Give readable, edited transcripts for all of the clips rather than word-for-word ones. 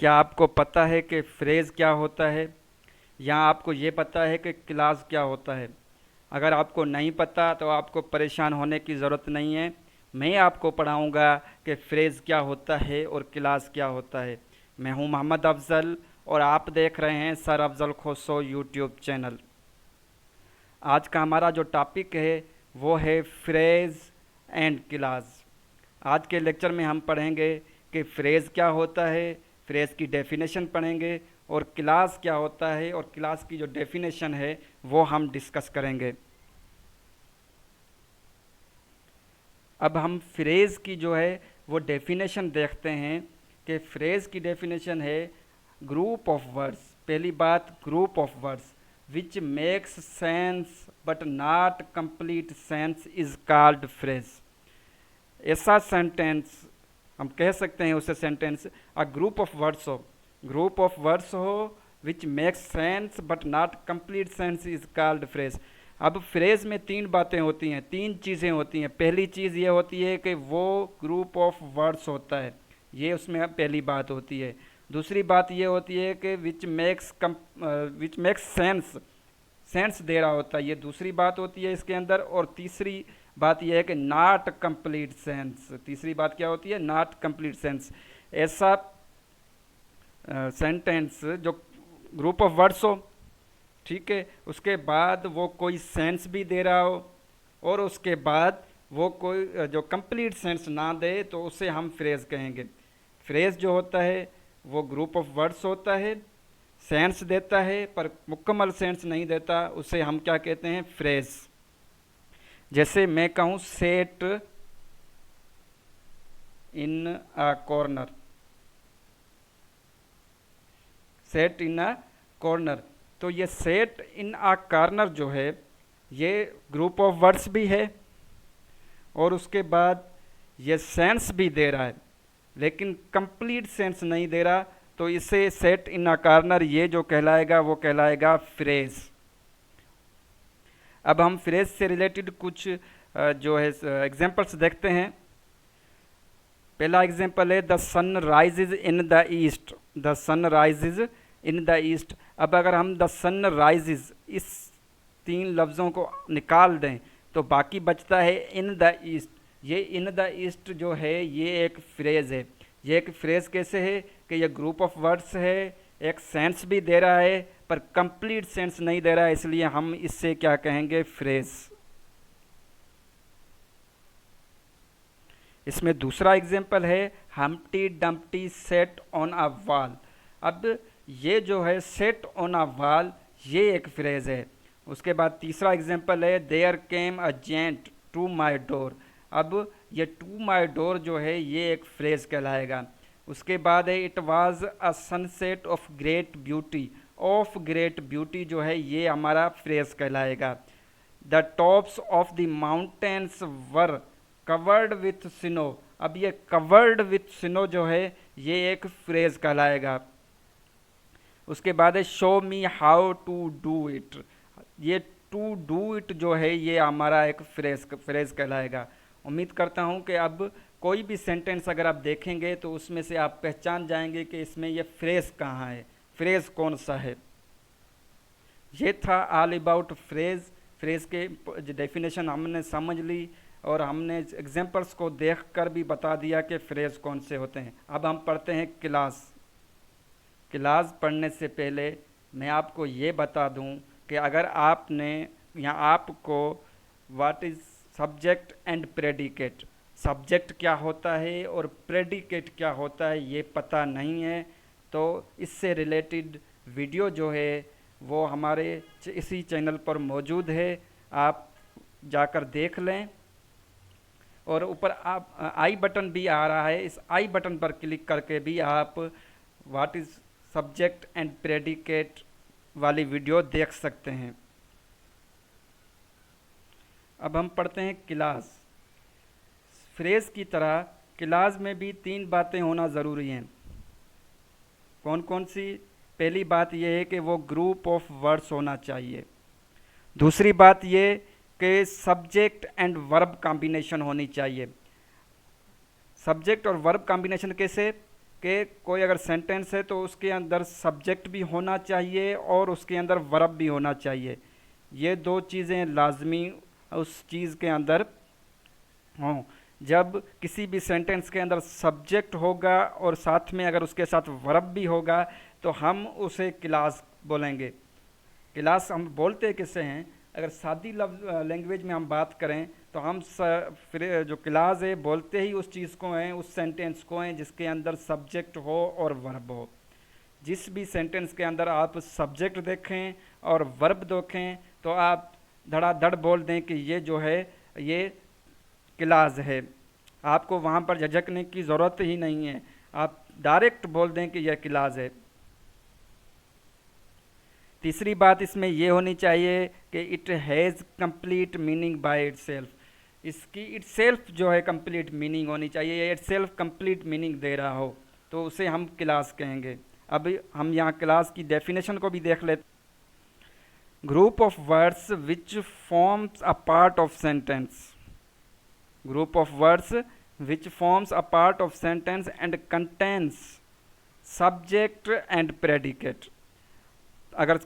क्या आपको पता है कि फ्रेज़ क्या होता है, या आपको ये पता है कि क्लास क्या होता है? अगर आपको नहीं पता तो आपको परेशान होने की ज़रूरत नहीं है। मैं आपको पढ़ाऊँगा कि फ्रेज़ क्या होता है और क्लास क्या होता है। मैं हूँ मोहम्मद अफ़ज़ल और आप देख रहे हैं सर अफ़ज़ल खोसो यूट्यूब चैनल। आज का हमारा जो टॉपिक है वो है फ्रेज़ एंड क्लास। आज के लेक्चर में हम पढ़ेंगे कि फ्रेज़ क्या होता है, फ्रेज़ की डेफिनेशन पढ़ेंगे, और क्लास क्या होता है और क्लास की जो डेफिनेशन है वो हम डिस्कस करेंगे। अब हम फ्रेज़ की जो है वो डेफिनेशन देखते हैं कि फ्रेज़ की डेफिनेशन है ग्रुप ऑफ वर्ड्स। पहली बात, group of words which makes sense but not complete sense is called phrase. ऐसा सेंटेंस हम कह सकते हैं उसे sentence a group of words हो which makes sense but not complete sense is called phrase. अब फ्रेज में तीन बातें होती हैं, तीन चीज़ें होती हैं। पहली चीज़ ये होती है कि वो ग्रुप ऑफ वर्ड्स होता है, ये उसमें पहली बात होती है। दूसरी बात ये होती है कि विच मेक्स सेंस, सेंस दे रहा होता है, ये दूसरी बात होती है इसके अंदर। और तीसरी बात यह है कि नॉट कंप्लीट सेंस। तीसरी बात क्या होती है? Not complete sense. ऐसा सेंटेंस जो ग्रुप ऑफ वर्ड्स हो, ठीक है, उसके बाद वो कोई सेंस भी दे रहा हो, और उसके बाद वो कोई जो कंप्लीट सेंस ना दे तो उसे हम फ्रेज कहेंगे। फ्रेज जो होता है वो ग्रुप ऑफ वर्ड्स होता है, सेंस देता है पर मुकम्मल सेंस नहीं देता, उसे हम क्या कहते हैं? फ्रेज। जैसे मैं कहूँ set in a corner, set in a corner, तो ये सेट इन अ कॉर्नर जो है ये ग्रुप ऑफ वर्ड्स भी है, और उसके बाद ये सेंस भी दे रहा है लेकिन कंप्लीट सेंस नहीं दे रहा, तो इसे सेट इन अ कॉर्नर ये जो कहलाएगा वो कहलाएगा फ्रेज। अब हम फ्रेज से रिलेटेड कुछ जो है एग्जांपल्स देखते हैं। पहला एग्जांपल है the sun rises in the east. The sun rises in the east. अब अगर हम द सन राइजेज इस तीन लफ्ज़ों को निकाल दें तो बाकी बचता है इन द ईस्ट। ये इन द ईस्ट जो है ये एक फ्रेज है। ये एक फ्रेज कैसे है कि ये ग्रुप ऑफ वर्ड्स है, एक सेंस भी दे रहा है पर कंप्लीट सेंस नहीं दे रहा है, इसलिए हम इससे क्या कहेंगे? फ्रेज। इसमें दूसरा एग्जाम्पल है Humpty Dumpty set on a wall. अब ये जो है सेट ऑन अ वॉल ये एक फ्रेज है। उसके बाद तीसरा एग्जाम्पल है there came a gent to my door. अब ये टू माई डोर जो है ये एक फ्रेज कहलाएगा। उसके बाद है it was a sunset of great beauty. Of great beauty जो है ये हमारा फ्रेज कहलाएगा। The tops of the mountains were covered with snow. अब ये कवर्ड विथ स्नो जो है ये एक फ्रेज कहलाएगा। उसके बाद है show me how to do it. ये टू डू इट जो है ये हमारा एक फ्रेज कहलाएगा। उम्मीद करता हूँ कि अब कोई भी सेंटेंस अगर आप देखेंगे तो उसमें से आप पहचान जाएंगे कि इसमें ये फ्रेज कहाँ है, फ्रेज कौन सा है। ये था ऑल अबाउट फ्रेज। फ्रेज के डेफिनेशन हमने समझ ली और हमने एग्जांपल्स को देखकर भी बता दिया कि फ्रेज कौन से होते हैं। अब हम पढ़ते हैं क्लास। क्लास पढ़ने से पहले मैं आपको ये बता दूं कि अगर आपने या आपको what is subject and predicate, subject क्या होता है और प्रेडिकेट क्या होता है ये पता नहीं है, तो इससे रिलेटेड वीडियो जो है वो हमारे इसी चैनल पर मौजूद है, आप जाकर देख लें। और ऊपर आप आई बटन भी आ रहा है, इस आई बटन पर क्लिक करके भी आप what is subject and predicate वाली वीडियो देख सकते हैं। अब हम पढ़ते हैं क्लास। फ्रेज की तरह क्लास में भी तीन बातें होना ज़रूरी हैं। कौन कौन सी? पहली बात यह है कि वो ग्रुप ऑफ वर्ड्स होना चाहिए। दूसरी बात ये कि सब्जेक्ट एंड वर्ब कॉम्बिनेशन होनी चाहिए। सब्जेक्ट और वर्ब कॉम्बिनेशन कैसे? कि कोई अगर सेंटेंस है तो उसके अंदर सब्जेक्ट भी होना चाहिए और उसके अंदर वर्ब भी होना चाहिए। ये दो चीज़ें लाजमी उस चीज़ के अंदर हों। जब किसी भी सेंटेंस के अंदर सब्जेक्ट होगा और साथ में अगर उसके साथ वर्ब भी होगा तो हम उसे क्लास बोलेंगे। क्लास हम बोलते किससे हैं? अगर सादी लैंग्वेज में हम बात करें तो हम फिर जो क्लास है बोलते ही उस चीज़ को हैं, उस सेंटेंस को हैं जिसके अंदर सब्जेक्ट हो और वर्ब हो। जिस भी सेंटेंस के अंदर आप सब्जेक्ट देखें और वर्ब देखें तो आप धड़ाधड़ बोल दें कि ये जो है ये क्लास है। आपको वहाँ पर झिझकने की ज़रूरत ही नहीं है, आप डायरेक्ट बोल दें कि यह क्लास है। तीसरी बात इसमें यह होनी चाहिए कि it has complete meaning by itself. इसकी इटसेल्फ जो है कंप्लीट मीनिंग होनी चाहिए, या इटसेल्फ कंप्लीट मीनिंग दे रहा हो तो उसे हम क्लास कहेंगे। अब हम यहाँ क्लास की डेफिनेशन को भी देख लेते। Group of words which forms a part of sentence. Group of words which forms a part of sentence and contains subject and predicate. अगर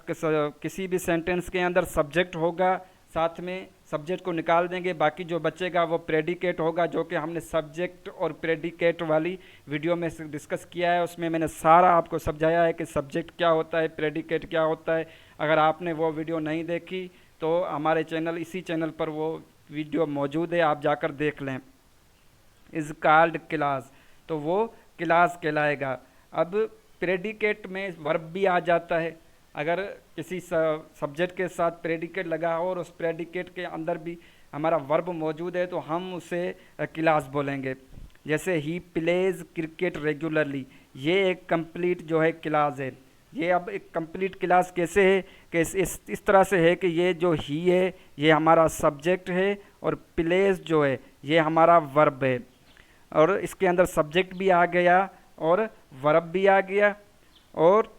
किसी भी सेंटेंस के अंदर सब्जेक्ट होगा, साथ में सब्जेक्ट को निकाल देंगे, बाकी जो बचेगा वो प्रेडिकेट होगा, जो कि हमने सब्जेक्ट और प्रेडिकेट वाली वीडियो में डिस्कस किया है। उसमें मैंने सारा आपको समझाया है कि सब्जेक्ट क्या होता है, प्रेडिकेट क्या होता है। अगर आपने वो वीडियो नहीं देखी तो हमारे चैनल, इसी चैनल पर वो वीडियो मौजूद है, आप जाकर देख लें। इज़ कॉल्ड क्लास, तो वो क्लास कहलाएगा। अब प्रेडिकेट में वर्ब भी आ जाता है। अगर किसी सब्जेक्ट के साथ प्रेडिकेट लगा हो और उस प्रेडिकेट के अंदर भी हमारा वर्ब मौजूद है तो हम उसे क्लास बोलेंगे। जैसे ही प्लेज क्रिकेट रेगुलरली, ये एक कंप्लीट जो है क्लास है। ये अब एक कंप्लीट क्लास कैसे है कि इस तरह से है कि ये जो ही है ये हमारा सब्जेक्ट है और प्लेज जो है ये हमारा वर्ब है, और इसके अंदर सब्जेक्ट भी आ गया और वर्ब भी आ गया, और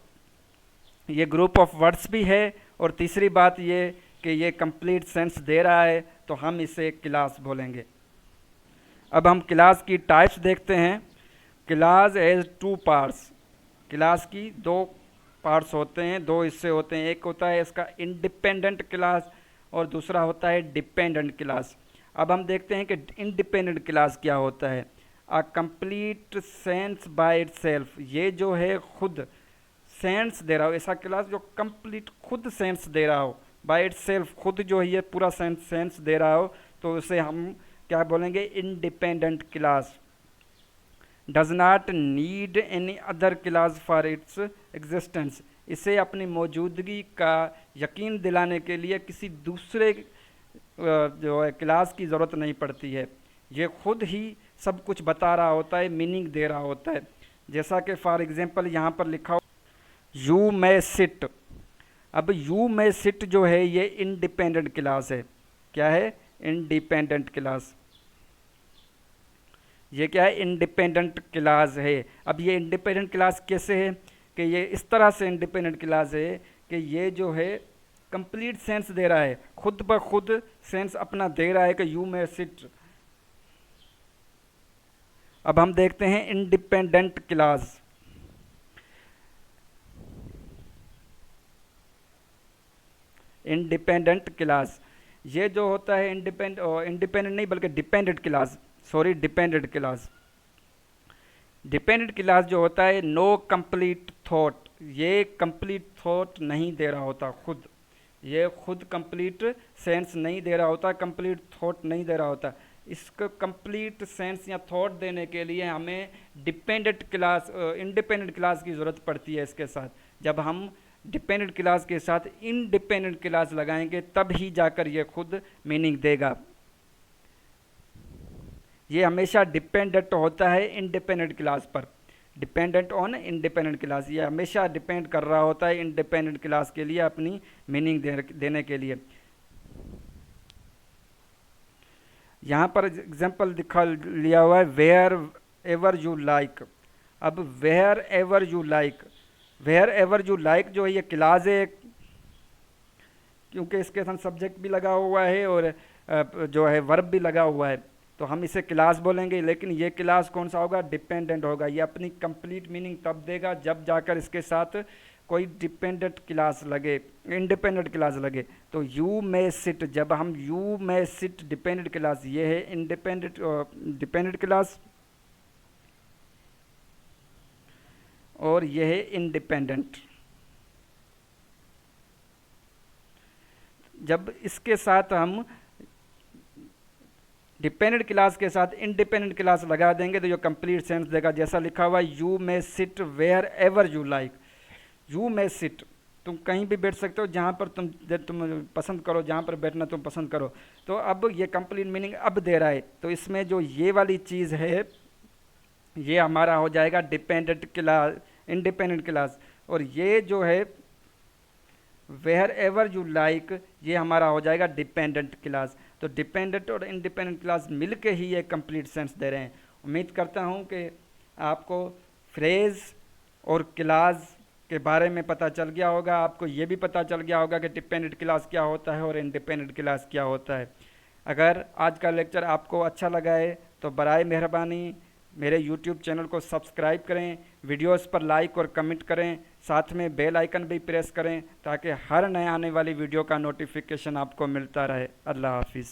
ये ग्रुप ऑफ वर्ड्स भी है, और तीसरी बात ये कि ये कंप्लीट सेंस दे रहा है तो हम इसे क्लास बोलेंगे। अब हम क्लास की टाइप्स देखते हैं। Class has two parts. Class की दो पार्ट्स होते हैं, दो हिस्से होते हैं। एक होता है इसका इंडिपेंडेंट क्लास और दूसरा होता है डिपेंडेंट क्लास। अब हम देखते हैं कि इंडिपेंडेंट क्लास क्या होता है। A complete sense by itself, ये जो है खुद सेंस दे रहा हो, ऐसा क्लास जो कंप्लीट खुद सेंस दे रहा हो, बाय इटसेल्फ खुद जो है ये पूरा सेंस दे रहा हो, तो उसे हम क्या बोलेंगे? Independent class. Does not need any other class for its existence, इसे अपनी मौजूदगी का यकीन दिलाने के लिए किसी दूसरे जो है क्लास की ज़रूरत नहीं पड़ती है। ये खुद ही सब कुछ बता रहा होता है, मीनिंग दे रहा होता है। जैसा कि फॉर एग्जांपल यहाँ पर लिखा हो यू मे सिट। अब यू मे सिट जो है ये इंडिपेंडेंट क्लास है। क्या है? Independent class. ये क्या है? इंडिपेंडेंट क्लास है। अब ये इंडिपेंडेंट क्लास कैसे है कि ये इस तरह से इंडिपेंडेंट क्लास है कि ये जो है कंप्लीट सेंस दे रहा है, खुद ब खुद सेंस अपना दे रहा है कि यू मे सिट। अब हम देखते हैं इंडिपेंडेंट क्लास। इंडिपेंडेंट क्लास ये जो होता है इंडिपेंडेंट नहीं बल्कि dependent class, sorry dependent class. Dependent class जो होता है नो कंप्लीट थॉट, ये कंप्लीट थॉट नहीं दे रहा होता खुद, ये खुद कंप्लीट सेंस नहीं दे रहा होता, कंप्लीट थॉट नहीं दे रहा होता। इसको कंप्लीट सेंस या थॉट देने के लिए हमें डिपेंडेंट क्लास, इंडिपेंडेंट क्लास की ज़रूरत पड़ती है इसके साथ। जब हम डिपेंडेंट क्लास के साथ इंडिपेंडेंट क्लास लगाएंगे तब ही जाकर ये खुद मीनिंग देगा। ये हमेशा डिपेंडेंट होता है इंडिपेंडेंट क्लास पर, डिपेंडेंट ऑन इंडिपेंडेंट क्लास, ये हमेशा डिपेंड कर रहा होता है इंडिपेंडेंट क्लास के लिए अपनी मीनिंग देने के लिए। यहाँ पर एग्जाम्पल दिखा लिया हुआ है वेयर एवर यू लाइक। अब wherever you like, wherever you like जो है ये क्लास है, क्योंकि इसके साथ सब्जेक्ट भी लगा हुआ है और जो है वर्ब भी लगा हुआ है। तो हम इसे क्लास बोलेंगे, लेकिन ये क्लास कौन सा होगा, डिपेंडेंट होगा। ये अपनी कंप्लीट मीनिंग तब देगा जब जाकर इसके साथ कोई डिपेंडेंट क्लास लगे, इंडिपेंडेंट क्लास लगे। तो यू मे सिट, जब हम you may sit dependent class, ये है इंडिपेंडेंट डिपेंडेंट क्लास, और ये है इंडिपेंडेंट। जब इसके साथ हम डिपेंडेंट क्लास के साथ इंडिपेंडेंट क्लास लगा देंगे तो जो कंप्लीट सेंस देगा, जैसा लिखा हुआ है you may sit wherever you like. You may sit, तुम कहीं भी बैठ सकते हो जहाँ पर तुम पसंद करो, जहाँ पर बैठना तुम पसंद करो। तो अब ये कंप्लीट मीनिंग अब दे रहा है, तो इसमें जो ये वाली चीज़ है ये हमारा हो जाएगा डिपेंडेंट क्लास, इंडिपेंडेंट क्लास। और ये जो है वेयर एवर यू लाइक, ये हमारा हो जाएगा डिपेंडेंट क्लास। तो डिपेंडेंट और इंडिपेंडेंट क्लास मिल के ही ये कंप्लीट सेंस दे रहे हैं। उम्मीद करता हूँ कि आपको फ्रेज़ और क्लास के बारे में पता चल गया होगा। आपको ये भी पता चल गया होगा कि डिपेंडेंट क्लास क्या होता है और इंडिपेंडेंट क्लास क्या होता है। अगर आज का लेक्चर आपको अच्छा लगा है तो बराए मेहरबानी मेरे YouTube चैनल को सब्सक्राइब करें, वीडियोस पर लाइक और कमेंट करें, साथ में बेल आइकन भी प्रेस करें ताकि हर नए आने वाली वीडियो का नोटिफिकेशन आपको मिलता रहे। अल्लाह हाफिज़।